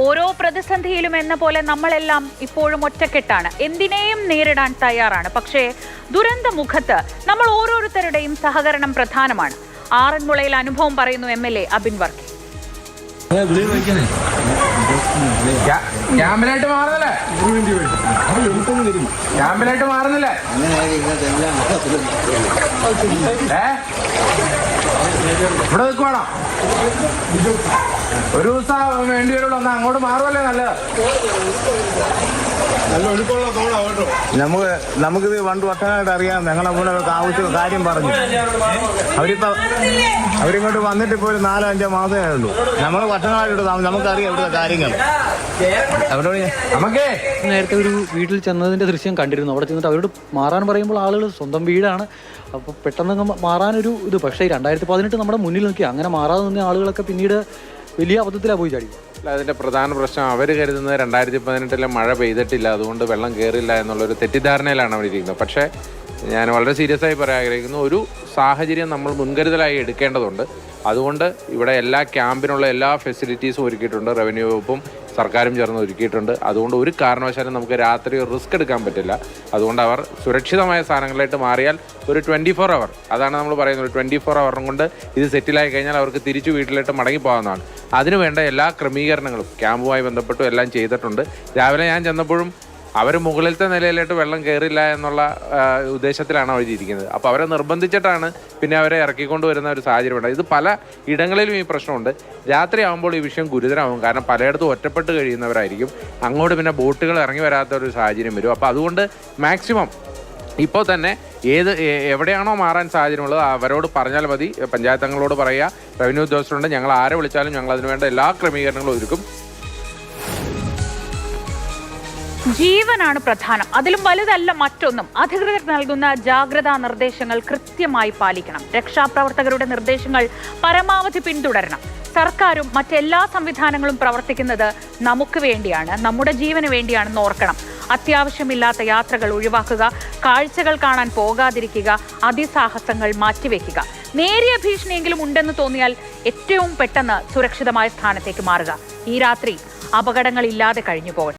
ഓരോ പ്രതിസന്ധിയിലും എന്ന പോലെ നമ്മളെല്ലാം ഇപ്പോഴും ഒറ്റക്കെട്ടാണ്, എന്തിനേയും നേരിടാൻ തയ്യാറാണ്. പക്ഷേ ദുരന്തമുഖത്ത് നമ്മൾ ഓരോരുത്തരുടെയും സഹകരണം പ്രധാനമാണ്. ആറന്മുളയിൽ അനുഭവം പറയുന്നു MLA അബിൻ വർക്കി. ക്യാമ്പിലായിട്ട് മാറുന്നില്ലേ? ക്യാമ്പിലായിട്ട് മാറുന്നില്ലേ? ഇവിടെ നിൽക്കുവാണോ? ഒരു ദിവസം വേണ്ടി വരുള്ളൂ, ഒന്ന് അങ്ങോട്ട് മാറുമല്ലേ നല്ലത്. നമുക്കിത് പണ്ട് വർഷങ്ങളായിട്ട് അറിയാം. ഞങ്ങളവിടെ ആവശ്യം കാര്യം പറഞ്ഞു. അവരിങ്ങോട്ട് വന്നിട്ട് ഇപ്പോൾ ഒരു 4-5 മാസമേ ഉള്ളൂ. നമ്മൾ വർഷങ്ങളായിട്ട് നമുക്കറിയാം ഇവിടുത്തെ കാര്യങ്ങൾ. നമുക്കേ നേരത്തെ ഒരു വീട്ടിൽ ചെന്നതിന്റെ ദൃശ്യം കണ്ടിരുന്നു. അവിടെ ചെന്നിട്ട് അവരോട് മാറാൻ പറയുമ്പോൾ ആളുകൾ സ്വന്തം വീടാണ്, അപ്പോൾ പെട്ടെന്ന് മാറാനൊരു ഇത്. പക്ഷേ 2018 നമ്മുടെ മുന്നിൽ നിൽക്കുക. അങ്ങനെ മാറാതെ നിന്ന ആളുകളൊക്കെ പിന്നീട് വലിയ അബദ്ധത്തിലാണ് പോയി ചാടി. അതിൻ്റെ പ്രധാന പ്രശ്നം അവർ കരുതുന്നത് 2018 മഴ പെയ്തിട്ടില്ല, അതുകൊണ്ട് വെള്ളം കയറില്ല എന്നുള്ളൊരു തെറ്റിദ്ധാരണയിലാണ് അവർ ഇരിക്കുന്നത്. പക്ഷേ ഞാൻ വളരെ സീരിയസ് ആയി പറയാൻ ആഗ്രഹിക്കുന്നു, ഒരു സാഹചര്യം നമ്മൾ മുൻകരുതലായി എടുക്കേണ്ടതുണ്ട്. അതുകൊണ്ട് ഇവിടെ എല്ലാ ക്യാമ്പിനുള്ള എല്ലാ ഫെസിലിറ്റീസും ഒരുക്കിയിട്ടുണ്ട്. റവന്യൂ വകുപ്പും സർക്കാരും ചേർന്ന് ഒരുക്കിയിട്ടുണ്ട്. അതുകൊണ്ട് ഒരു കാരണവശാലും നമുക്ക് രാത്രി റിസ്ക് എടുക്കാൻ പറ്റില്ല. അതുകൊണ്ട് അവർ സുരക്ഷിതമായ സ്ഥാനങ്ങളിലായിട്ട് മാറിയാൽ ഒരു 24 അവർ, അതാണ് നമ്മൾ പറയുന്നത്, 24 അവറും കൊണ്ട് ഇത് സെറ്റിലായി കഴിഞ്ഞാൽ അവർക്ക് തിരിച്ചു വീട്ടിലേക്ക് മടങ്ങിപ്പോകാവുന്നതാണ്. അതിനുവേണ്ട എല്ലാ ക്രമീകരണങ്ങളും ക്യാമ്പുമായി ബന്ധപ്പെട്ടും എല്ലാം ചെയ്തിട്ടുണ്ട്. രാവിലെ ഞാൻ ചെന്നപ്പോഴും അവർ മുകളിലത്തെ നിലയിലോട്ട് വെള്ളം കയറില്ല എന്നുള്ള ഉദ്ദേശത്തിലാണ് അവർ ഇരിക്കുന്നത്. അപ്പോൾ അവരെ നിർബന്ധിച്ചിട്ടാണ് പിന്നെ അവരെ ഇറക്കിക്കൊണ്ട് വരുന്ന ഒരു സാഹചര്യമുണ്ട്. ഇത് പല ഇടങ്ങളിലും ഈ പ്രശ്നമുണ്ട്. രാത്രി ആകുമ്പോൾ ഈ വിഷയം ഗുരുതരമാകും. കാരണം പലയിടത്തും ഒറ്റപ്പെട്ട് കഴിയുന്നവരായിരിക്കും. അങ്ങോട്ട് പിന്നെ ബോട്ടുകൾ ഇറങ്ങി വരാത്ത ഒരു സാഹചര്യം വരും. അപ്പോൾ അതുകൊണ്ട് മാക്സിമം ഇപ്പോൾ തന്നെ എവിടെയാണോ മാറാൻ സാഹചര്യമുള്ളത് അവരോട് പറഞ്ഞാൽ മതി. പഞ്ചായത്ത് അംഗങ്ങളോട് പറയുക, റവന്യൂ ഉദ്യോഗസ്ഥരുണ്ട്, ഞങ്ങൾ ആരെ വിളിച്ചാലും ഞങ്ങൾ അതിനുവേണ്ട എല്ലാ ക്രമീകരണങ്ങളും ഒരുക്കും. ജീവനാണ് പ്രധാനം, അതിലും വലുതല്ല മറ്റൊന്നും. അധികൃതർ നൽകുന്ന ജാഗ്രതാ നിർദ്ദേശങ്ങൾ കൃത്യമായി പാലിക്കണം. രക്ഷാപ്രവർത്തകരുടെ നിർദ്ദേശങ്ങൾ പരമാവധി പിന്തുടരണം. സർക്കാരും മറ്റെല്ലാ സംവിധാനങ്ങളും പ്രവർത്തിക്കുന്നത് നമുക്ക് വേണ്ടിയാണ്, നമ്മുടെ ജീവന് വേണ്ടിയാണെന്ന് ഓർക്കണം. അത്യാവശ്യമില്ലാത്ത യാത്രകൾ ഒഴിവാക്കുക, കാഴ്ചകൾ കാണാൻ പോകാതിരിക്കുക, അതിസാഹസങ്ങൾ മാറ്റിവെക്കുക. നേരിയ ഭീഷണിയെങ്കിലും ഉണ്ടെന്ന് തോന്നിയാൽ ഏറ്റവും പെട്ടെന്ന് സുരക്ഷിതമായ സ്ഥാനത്തേക്ക് മാറുക. ഈ രാത്രി അപകടങ്ങളില്ലാതെ കഴിഞ്ഞു പോകട്ടെ.